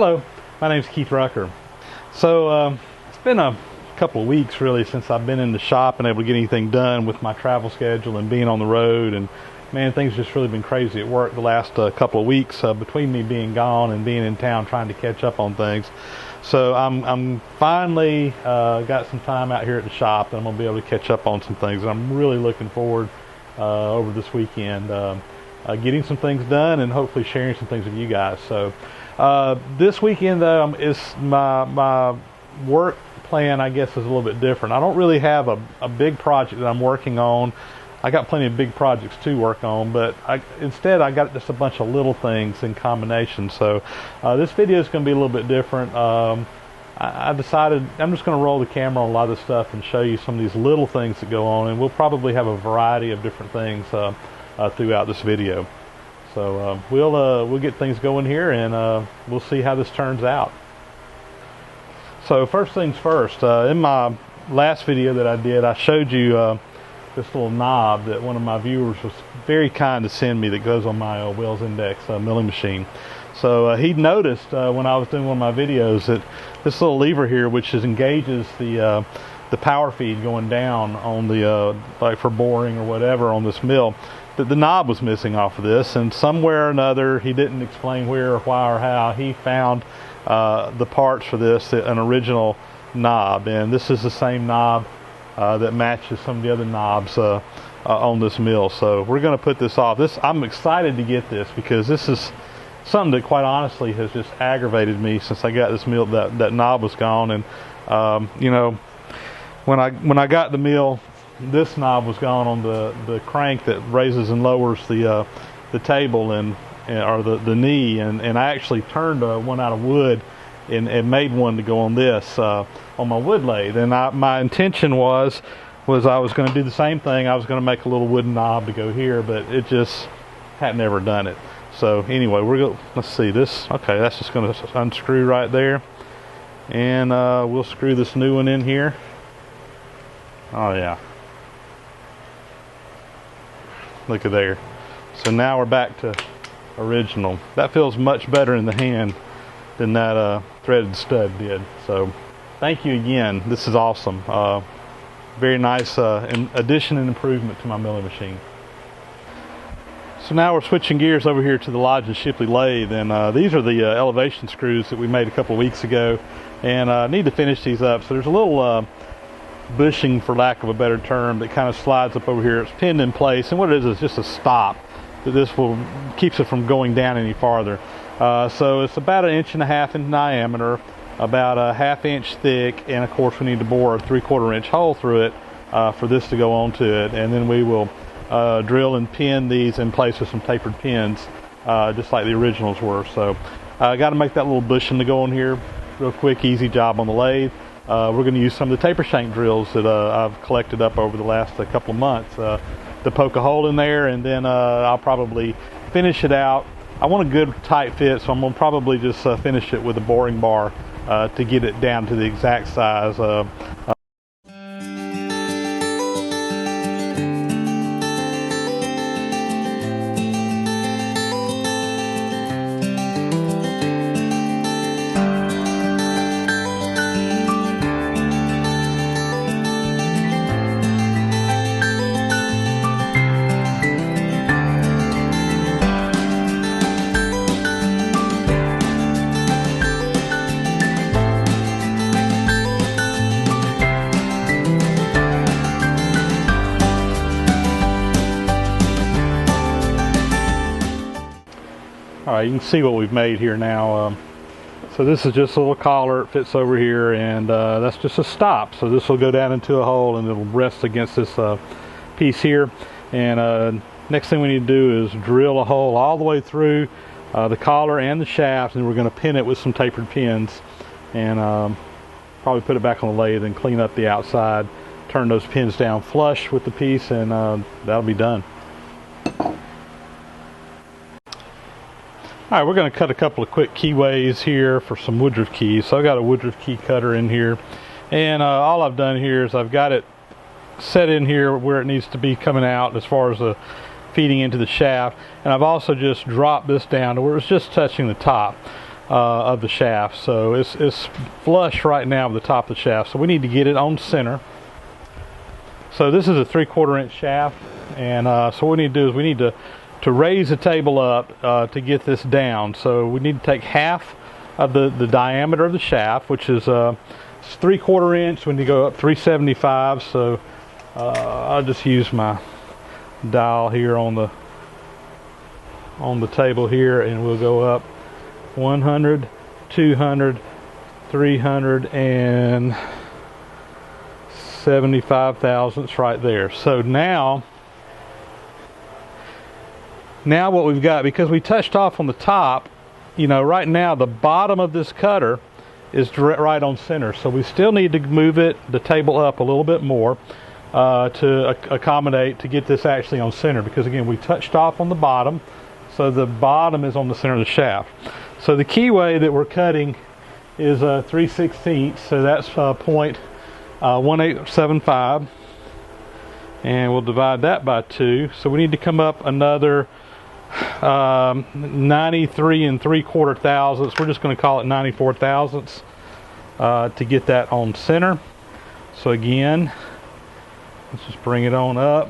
Hello, my name is Keith Rucker. So it's been a couple of weeks really since I've been in the shop and able to get anything done with my travel schedule and being on the road, and man, things just really been crazy at work the last couple of weeks between me being gone and being in town trying to catch up on things. So I'm finally got some time out here at the shop, and I'm gonna be able to catch up on some things, and I'm really looking forward over this weekend getting some things done and hopefully sharing some things with you guys. So this weekend though is my work plan, I guess, is a little bit different. I don't really have a big project that I'm working on. I got plenty of big projects to work on, but instead I got just a bunch of little things in combination. So this video is going to be a little bit different. I decided I'm just going to roll the camera on a lot of this stuff and show you some of these little things that go on, and we'll probably have a variety of different things throughout this video. So we'll get things going here, and we'll see how this turns out. So first things first, in my last video that I did, I showed you this little knob that one of my viewers was very kind to send me that goes on my Wells Index milling machine. So he'd noticed when I was doing one of my videos that this little lever here, which engages the power feed going down on the like for boring or whatever on this mill, that the knob was missing off of this, and somewhere or another, he didn't explain where or why or how, he found the parts for this, an original knob, and this is the same knob that matches some of the other knobs on this mill. So we're going to put this off. I'm excited to get this because this is something that quite honestly has just aggravated me since I got this mill. That knob was gone, and you know, when I got the mill, this knob was gone on the crank that raises and lowers the table or the knee, and I actually turned one out of wood and made one to go on this on my wood lathe. And my intention was I was going to do the same thing. I was going to make a little wooden knob to go here, but it just had never done it. So anyway, let's see this. Okay, that's just going to unscrew right there, and we'll screw this new one in here. Oh yeah, look at there. So now we're back to original. That feels much better in the hand than that threaded stud did. So thank you again. This is awesome. Very nice addition and improvement to my milling machine. So now we're switching gears over here to the Lodge and Shipley lathe, and these are the elevation screws that we made a couple of weeks ago, and I need to finish these up. So there's a little bushing, for lack of a better term, that kind of slides up over here. It's pinned in place, and what it is just a stop that this keeps it from going down any farther. So it's about 1.5 inches in diameter, about a 1/2 inch thick, and of course we need to bore a 3/4 inch hole through it for this to go onto it, and then we will drill and pin these in place with some tapered pins, just like the originals were. So I got to make that little bushing to go on here. Real quick, easy job on the lathe. We're going to use some of the taper shank drills that I've collected up over the last couple of months to poke a hole in there, and then I'll probably finish it out. I want a good tight fit, so I'm going to probably just finish it with a boring bar to get it down to the exact size. Alright, you can see what we've made here now. So this is just a little collar. It fits over here, and that's just a stop. So this will go down into a hole, and it'll rest against this piece here. And next thing we need to do is drill a hole all the way through the collar and the shaft, and we're going to pin it with some tapered pins, and probably put it back on the lathe and clean up the outside, turn those pins down flush with the piece, and that'll be done. Alright, we're going to cut a couple of quick keyways here for some woodruff keys. So I've got a woodruff key cutter in here, and all I've done here is I've got it set in here where it needs to be coming out as far as the feeding into the shaft, and I've also just dropped this down to where it's just touching the top. of the shaft. So it's flush right now with the top of the shaft. So we need to get it on center. So this is a 3/4 inch shaft, and so what we need to do is we need to raise the table up to get this down. So we need to take half of the diameter of the shaft, which is 3/4 inch. We need to go up 375. So I'll just use my dial here on the table here, and we'll go up 100, 200, 300, and 75 thousandths right there. So now what we've got, because we touched off on the top, you know, right now the bottom of this cutter is right on center. So we still need to move the table up a little bit more to accommodate, to get this actually on center, because again we touched off on the bottom, so the bottom is on the center of the shaft. So the keyway that we're cutting is 3/16, so that's 0.1875, and we'll divide that by 2. So we need to come up another 93 3/4 thousandths. We're just going to call it 94 thousandths to get that on center. So again, let's just bring it on up.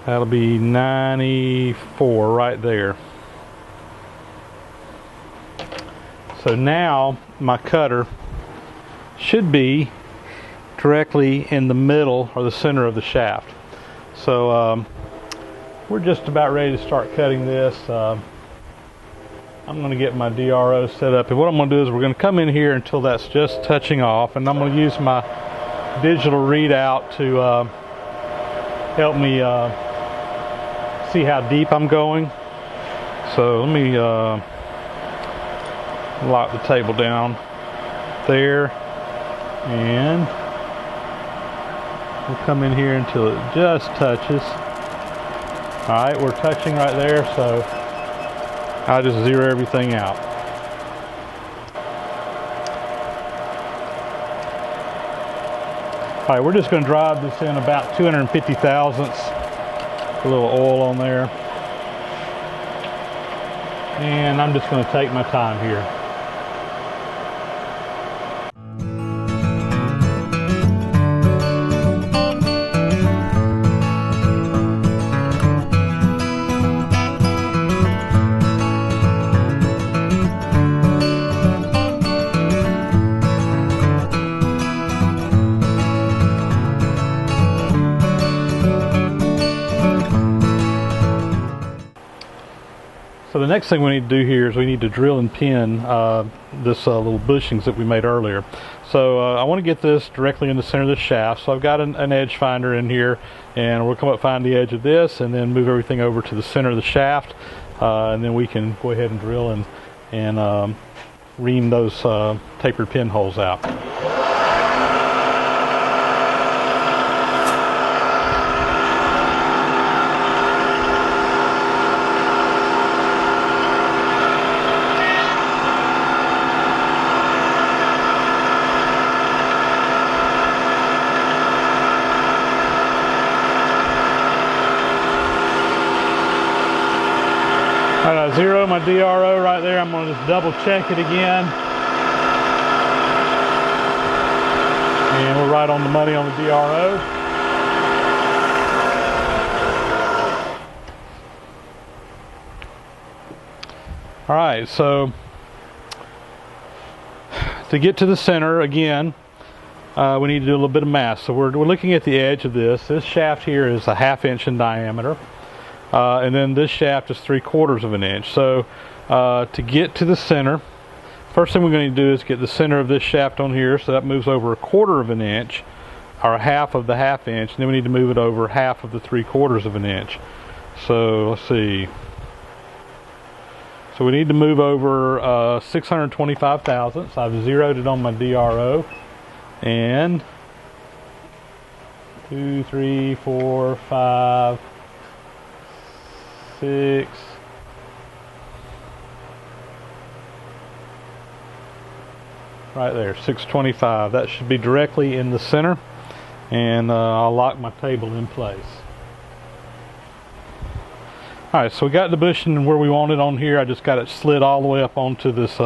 That'll be 94 right there. So now my cutter should be directly in the middle or the center of the shaft. So we're just about ready to start cutting this. I'm going to get my DRO set up, and what I'm going to do is we're going to come in here until that's just touching off, and I'm going to use my digital readout to help me see how deep I'm going. So let me lock the table down there, and we'll come in here until it just touches. Alright, we're touching right there, so I'll just zero everything out. Alright, we're just going to drive this in about 250 thousandths. A little oil on there. And I'm just going to take my time here. So the next thing we need to do here is we need to drill and pin this little bushings that we made earlier. So I want to get this directly in the center of the shaft. So I've got an edge finder in here, and we'll come up, find the edge of this, and then move everything over to the center of the shaft, and then we can go ahead and drill and ream those tapered pinholes out. I zero my DRO right there. I'm going to just double check it again. And we're right on the money on the DRO. Alright, so to get to the center again, we need to do a little bit of math. So we're looking at the edge of this. This shaft here is a 1/2 inch in diameter. And then this shaft is 3/4 of an inch. So to get to the center, first thing we're going to do is get the center of this shaft on here. So that moves over 1/4 of an inch, or half of the 1/2 inch. And then we need to move it over half of the 3/4 of an inch. So let's see. So we need to move over 625 thousandths. I've zeroed it on my DRO. And 2, 3, 4, 5, 6, right there, 625. That should be directly in the center, and I'll lock my table in place. Alright, so we got the bushing where we want it on here. I just got it slid all the way up onto this,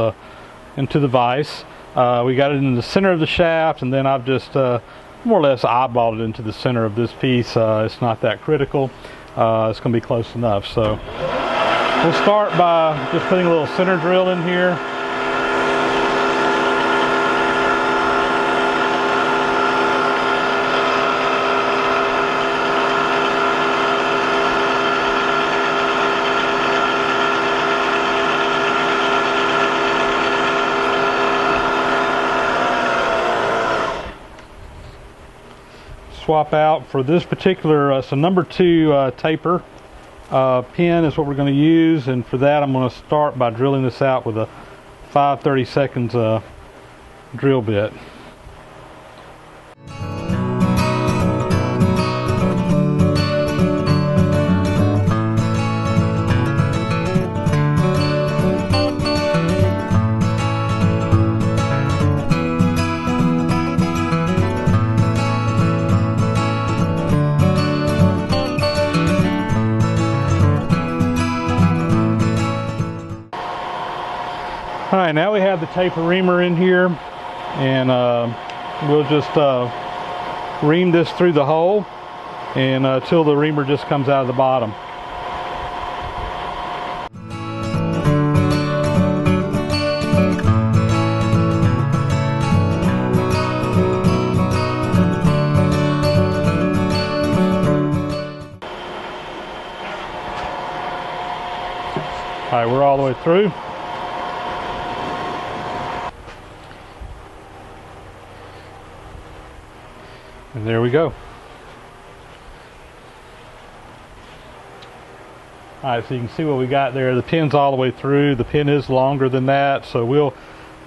into the vise. We got it in the center of the shaft, and then I've just more or less eyeballed it into the center of this piece. It's not that critical. It's going to be close enough. So we'll start by just putting a little center drill in here. Swap out for this particular, so number 2 taper pin is what we're going to use, and for that I'm going to start by drilling this out with a 5/32 drill bit. Alright, now we have the taper reamer in here, and we'll just ream this through the hole and till the reamer just comes out of the bottom. Alright, we're all the way through. And there we go. Alright, so you can see what we got there. The pin's all the way through. The pin is longer than that, so we'll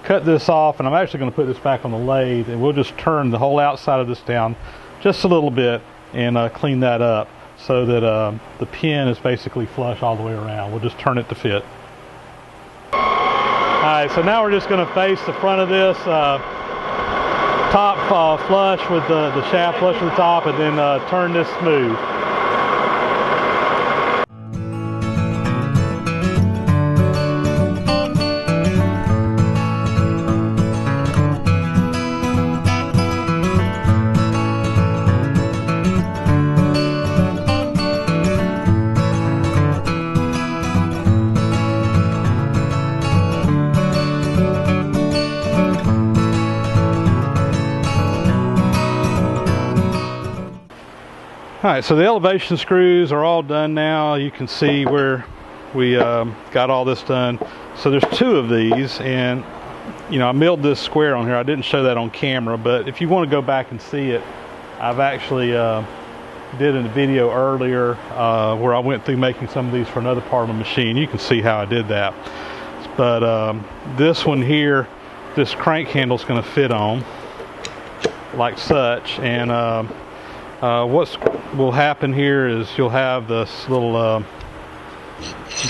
cut this off, and I'm actually going to put this back on the lathe, and we'll just turn the whole outside of this down just a little bit and clean that up so that the pin is basically flush all the way around. We'll just turn it to fit. Alright, so now we're just going to face the front of this top flush with the shaft flush with the top, and then turn this smooth. Alright, so the elevation screws are all done now. You can see where we got all this done. So there's 2 of these, and you know, I milled this square on here. I didn't show that on camera, but if you want to go back and see it, I've actually did a video earlier where I went through making some of these for another part of the machine. You can see how I did that. But this one here, this crank handle is going to fit on like such, and what will happen here is you'll have this little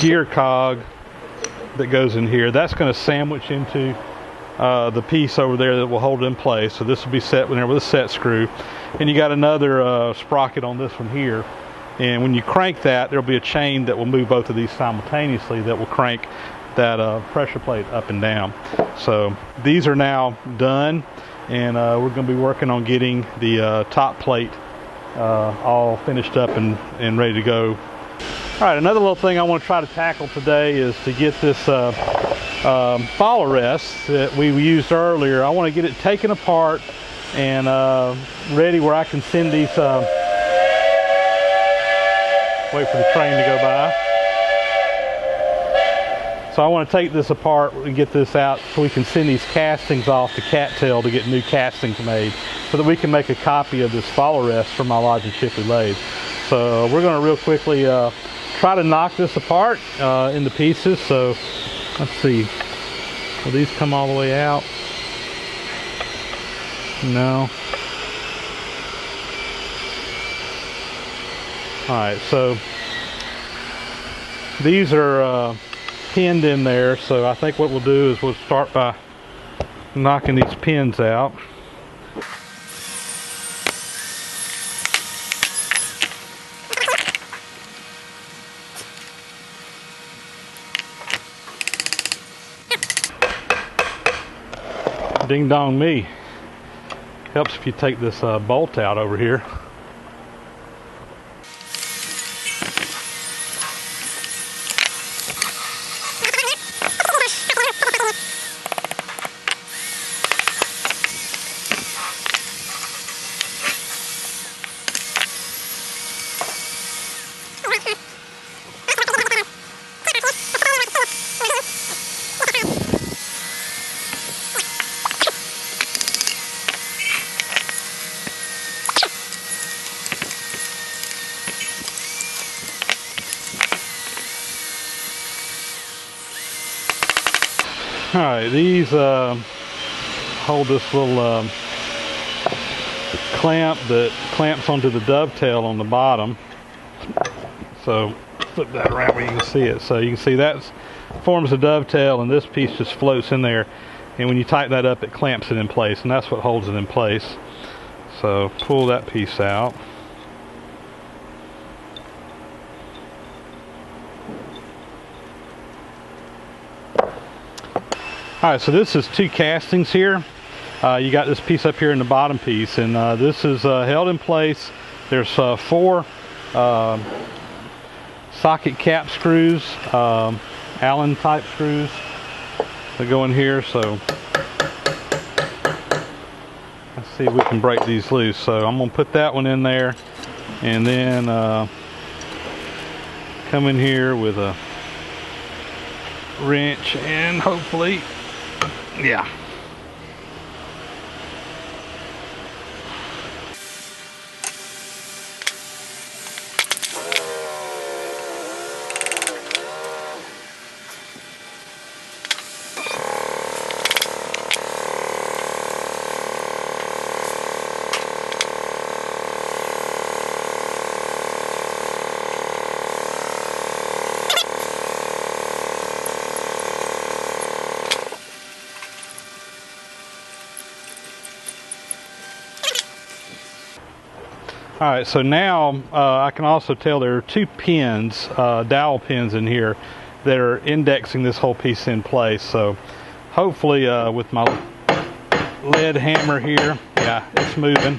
gear cog that goes in here. That's going to sandwich into the piece over there that will hold it in place. So this will be set in there with a set screw, and you got another sprocket on this one here. And when you crank that, there'll be a chain that will move both of these simultaneously that will crank that pressure plate up and down. So these are now done, and we're going to be working on getting the top plate all finished up and ready to go. Alright, another little thing I want to try to tackle today is to get this follow rest that we used earlier. I want to get it taken apart and ready where I can send these, wait for the train to go by. So I want to take this apart and get this out so we can send these castings off to Cattail to get new castings made, so that we can make a copy of this follow rest for my Lodge and Shipley lathe. So we're going to real quickly try to knock this apart into pieces. So let's see, will these come all the way out? No. Alright, so these are pinned in there, so I think what we'll do is we'll start by knocking these pins out. Ding dong me. Helps if you take this bolt out over here. Alright, these hold this little clamp that clamps onto the dovetail on the bottom. So flip that around where you can see it. So you can see that forms a dovetail, and this piece just floats in there, and when you tighten that up, it clamps it in place, and that's what holds it in place. So pull that piece out. Alright, so this is two castings here. You got this piece up here in the bottom piece, and this is held in place. There's 4 socket cap screws, Allen type screws that go in here. So let's see if we can break these loose. So I'm going to put that one in there, and then come in here with a wrench, and hopefully, yeah. Alright, so now I can also tell there are 2 pins, dowel pins in here that are indexing this whole piece in place. So hopefully with my lead hammer here, yeah, it's moving.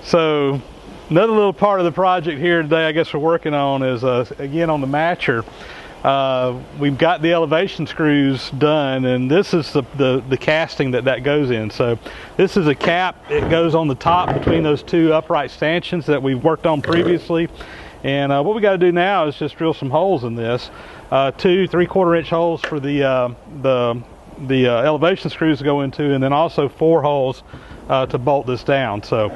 So another little part of the project here today, I guess we're working on is, again, on the matcher. We've got the elevation screws done, and this is the casting that goes in. So this is a cap. It goes on the top between those 2 upright stanchions that we've worked on previously. And what we got to do now is just drill some holes in this. 2 3/4 inch holes for the elevation screws to go into, and then also 4 holes to bolt this down. So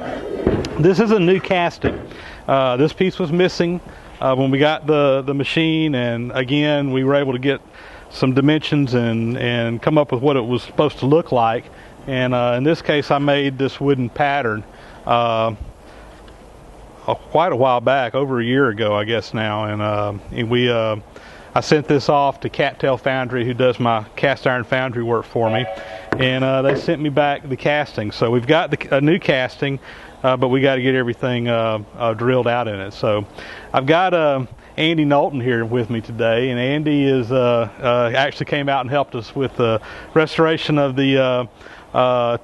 this is a new casting. This piece was missing when we got the machine, and again we were able to get some dimensions and come up with what it was supposed to look like. And in this case I made this wooden pattern quite a while back, over a year ago I guess now, and I sent this off to Cattail Foundry, who does my cast iron foundry work for me, and they sent me back the casting. So we've got a new casting, but we got to get everything drilled out in it. So I've got Andy Knowlton here with me today, and Andy is actually came out and helped us with the restoration of the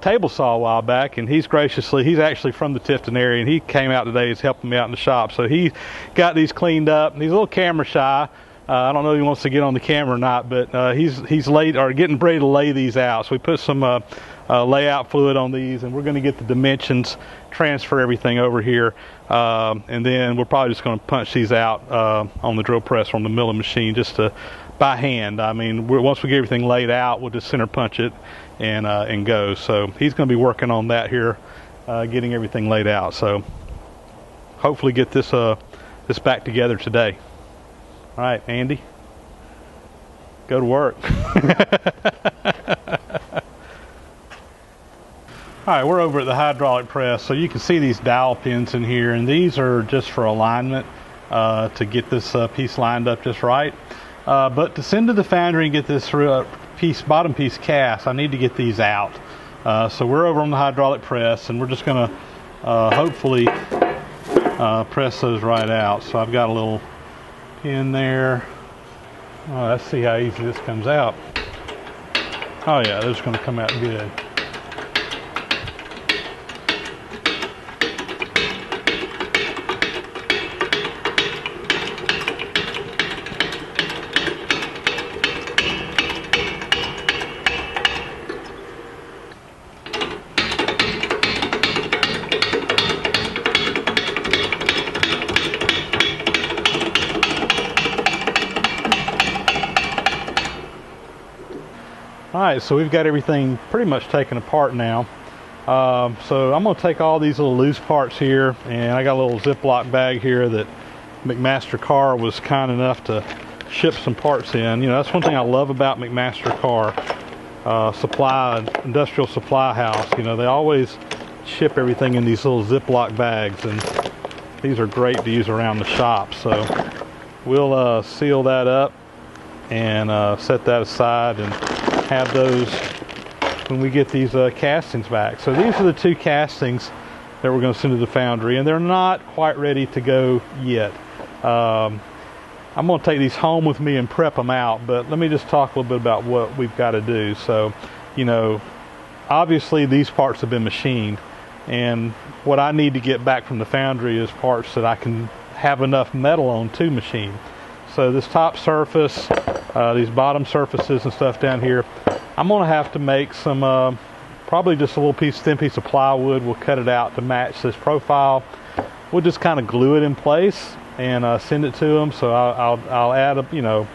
table saw a while back, and he's actually from the Tifton area, and he came out today. He's helping me out in the shop. So he got these cleaned up. He's a little camera shy. I don't know if he wants to get on the camera or not, but he's getting ready to lay these out. So we put some layout fluid on these, and we're going to get the dimensions, transfer everything over here, and then we're probably just going to punch these out on the drill press or on the milling machine, just by hand. I mean, once we get everything laid out, we'll just center punch it and go. So he's going to be working on that here, getting everything laid out. So hopefully get this back together today. All right, Andy, go to work. All right, we're over at the hydraulic press, so you can see these dowel pins in here, and these are just for alignment to get this piece lined up just right. But to send to the foundry and get this bottom piece cast, I need to get these out. So we're over on the hydraulic press, and we're just going to hopefully press those right out. So I've got a little pin there. Oh, let's see how easy this comes out. Oh yeah, this is going to come out good. Alright, so we've got everything pretty much taken apart now. So I'm going to take all these little loose parts here, and I got a little Ziploc bag here that McMaster Carr was kind enough to ship some parts in. You know, that's one thing I love about McMaster Carr industrial supply house. You know, they always ship everything in these little Ziploc bags, and these are great to use around the shop. So we'll seal that up and set that aside and have those when we get these castings back. So these are the two castings that we're going to send to the foundry, and they're not quite ready to go yet. I'm going to take these home with me and prep them out, but let me just talk a little bit about what we've got to do. So, you know, obviously these parts have been machined, and what I need to get back from the foundry is parts that I can have enough metal on to machine. So this top surface, these bottom surfaces and stuff down here, I'm going to have to make some, probably just a little thin piece of plywood. We'll cut it out to match this profile. We'll just kind of glue it in place and send it to them. So I'll add a 1/16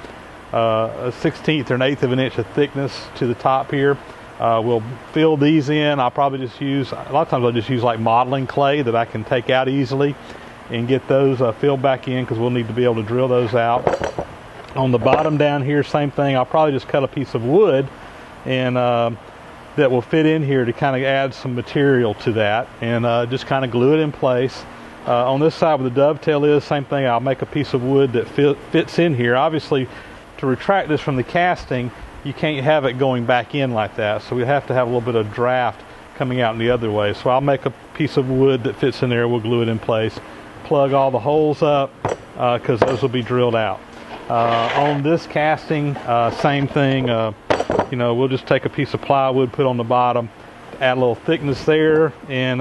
or 1/8 of an inch of thickness to the top here. We'll fill these in. I'll probably just use, a lot of times I'll just use like modeling clay that I can take out easily and get those filled back in, because we'll need to be able to drill those out. On the bottom down here, same thing. I'll probably just cut a piece of wood and that will fit in here to kind of add some material to that, and just kind of glue it in place. On this side where the dovetail is, same thing. I'll make a piece of wood that fits in here. Obviously, to retract this from the casting, you can't have it going back in like that, so we have to have a little bit of draft coming out in the other way. So I'll make a piece of wood that fits in there. We'll glue it in place, plug all the holes up, because those will be drilled out. On this casting, same thing. You know, we'll just take a piece of plywood, put on the bottom, add a little thickness there, and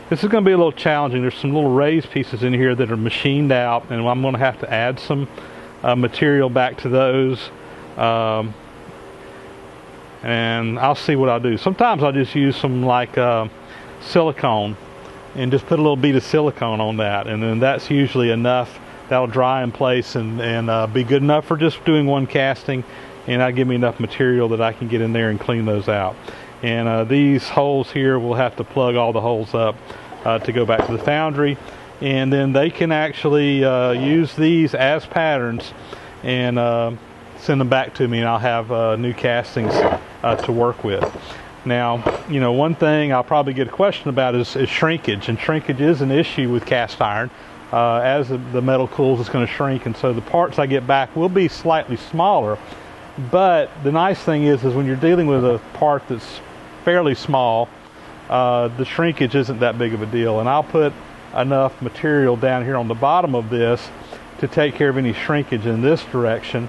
this is going to be a little challenging. There's some little raised pieces in here that are machined out, and I'm going to have to add some material back to those, and I'll see what I'll do. Sometimes I'll just use some like silicone and just put a little bead of silicone on that, and then that's usually enough. That'll dry in place and be good enough for just doing one casting, and that'll give me enough material that I can get in there and clean those out. And these holes here, we'll have to plug all the holes up to go back to the foundry, and then they can actually use these as patterns and send them back to me, and I'll have new castings to work with. Now, you know, one thing I'll probably get a question about is shrinkage, and shrinkage is an issue with cast iron. As the metal cools, it's going to shrink, and so the parts I get back will be slightly smaller. But the nice thing is when you're dealing with a part that's fairly small, the shrinkage isn't that big of a deal. And I'll put enough material down here on the bottom of this to take care of any shrinkage in this direction,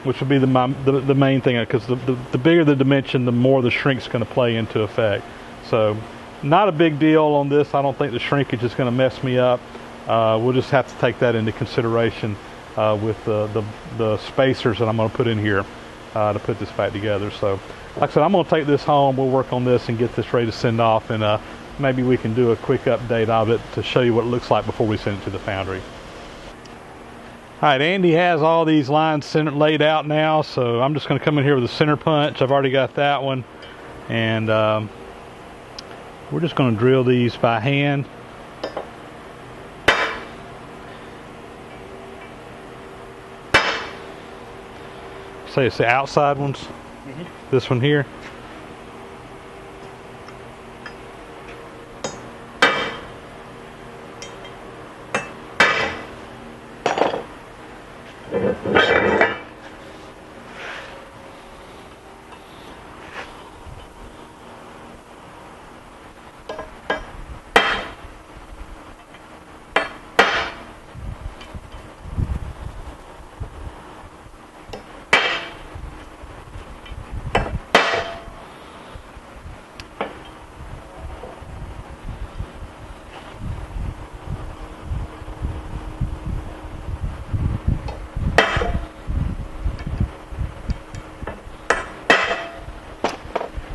which would be the main thing, because the bigger the dimension, the more the shrink's going to play into effect. So not a big deal on this. I don't think the shrinkage is going to mess me up. We'll just have to take that into consideration with the spacers that I'm going to put in here to put this back together. So like I said, I'm going to take this home. We'll work on this and get this ready to send off, and maybe we can do a quick update of it to show you what it looks like before we send it to the foundry. All right, Andy has all these lines laid out now, so I'm just going to come in here with a center punch. I've already got that one, and we're just going to drill these by hand. Say it's the outside ones. Mm-hmm. This one here.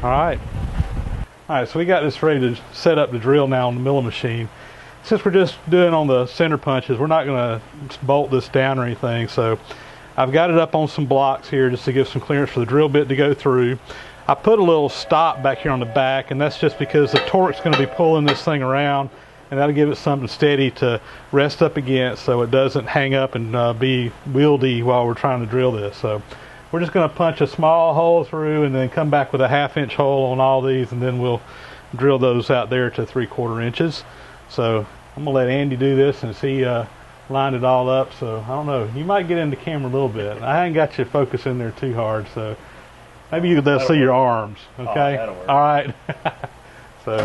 Alright, so we got this ready to set up the drill now on the milling machine. Since we're just doing on the center punches, we're not going to bolt this down or anything, so I've got it up on some blocks here just to give some clearance for the drill bit to go through. I put a little stop back here on the back, and that's just because the torque's going to be pulling this thing around, and that'll give it something steady to rest up against so it doesn't hang up and be wieldy while we're trying to drill this. So we're just going to punch a small hole through and then come back with a 1/2 inch hole on all these, and then we'll drill those out there to 3/4 inches. So I'm going to let Andy do this since he lined it all up. So I don't know, you might get in the camera a little bit. I ain't got you focused in there too hard, so maybe you can see your arms. Okay? That'll work. All right. So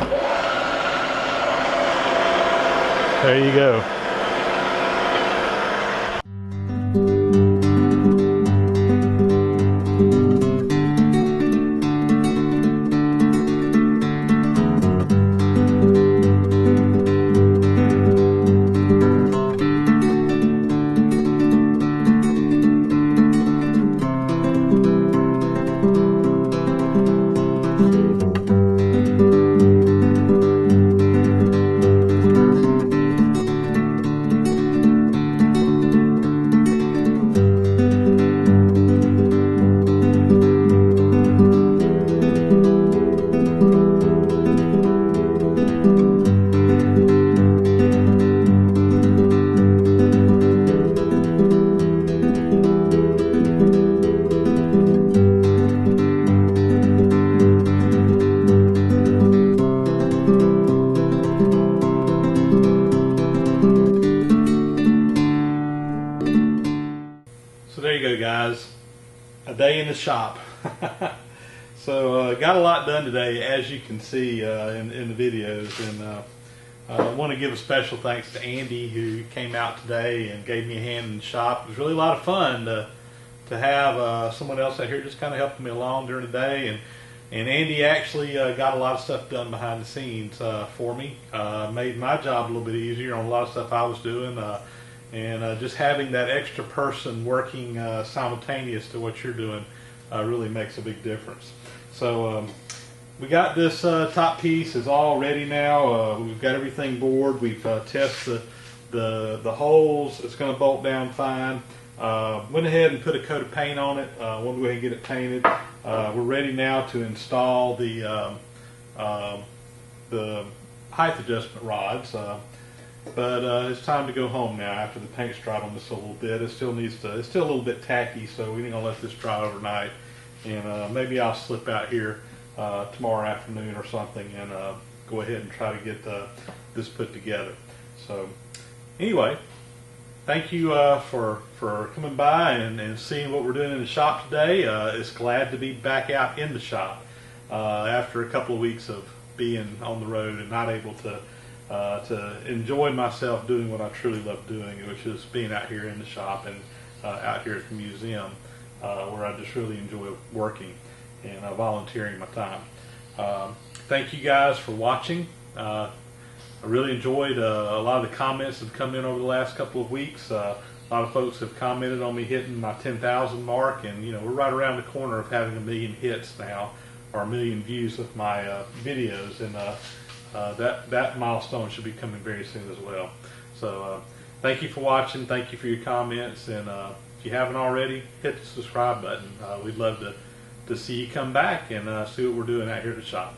there you go. So there you go, guys, a day in the shop. So got a lot done today, as you can see in the videos, and I want to give a special thanks to Andy, who came out today and gave me a hand in the shop. It was really a lot of fun to have someone else out here just kind of helping me along during the day, and Andy actually got a lot of stuff done behind the scenes for me, made my job a little bit easier on a lot of stuff I was doing. And just having that extra person working simultaneous to what you're doing really makes a big difference. So we got this top piece is all ready now. We've got everything bored. We've tested the holes. It's going to bolt down fine. Went ahead and put a coat of paint on it. Want to go ahead and get it painted. We're ready now to install the height adjustment rods. But it's time to go home now after the paint's dried on this a little bit. It still needs to, it's still a little bit tacky, so we're gonna let this dry overnight, and maybe I'll slip out here tomorrow afternoon or something and go ahead and try to get this put together. So anyway, thank you for coming by and seeing what we're doing in the shop today. It's glad to be back out in the shop after a couple of weeks of being on the road and not able to enjoy myself doing what I truly love doing, which is being out here in the shop and out here at the museum, where I just really enjoy working and volunteering my time. Thank you guys for watching. I really enjoyed a lot of the comments that have come in over the last couple of weeks. A lot of folks have commented on me hitting my 10,000 mark, and you know, we're right around the corner of having 1 million hits now, or 1 million views with my videos, and that milestone should be coming very soon as well. So thank you for watching, thank you for your comments, and if you haven't already, hit the subscribe button. We'd love to see you come back and see what we're doing out here at the shop.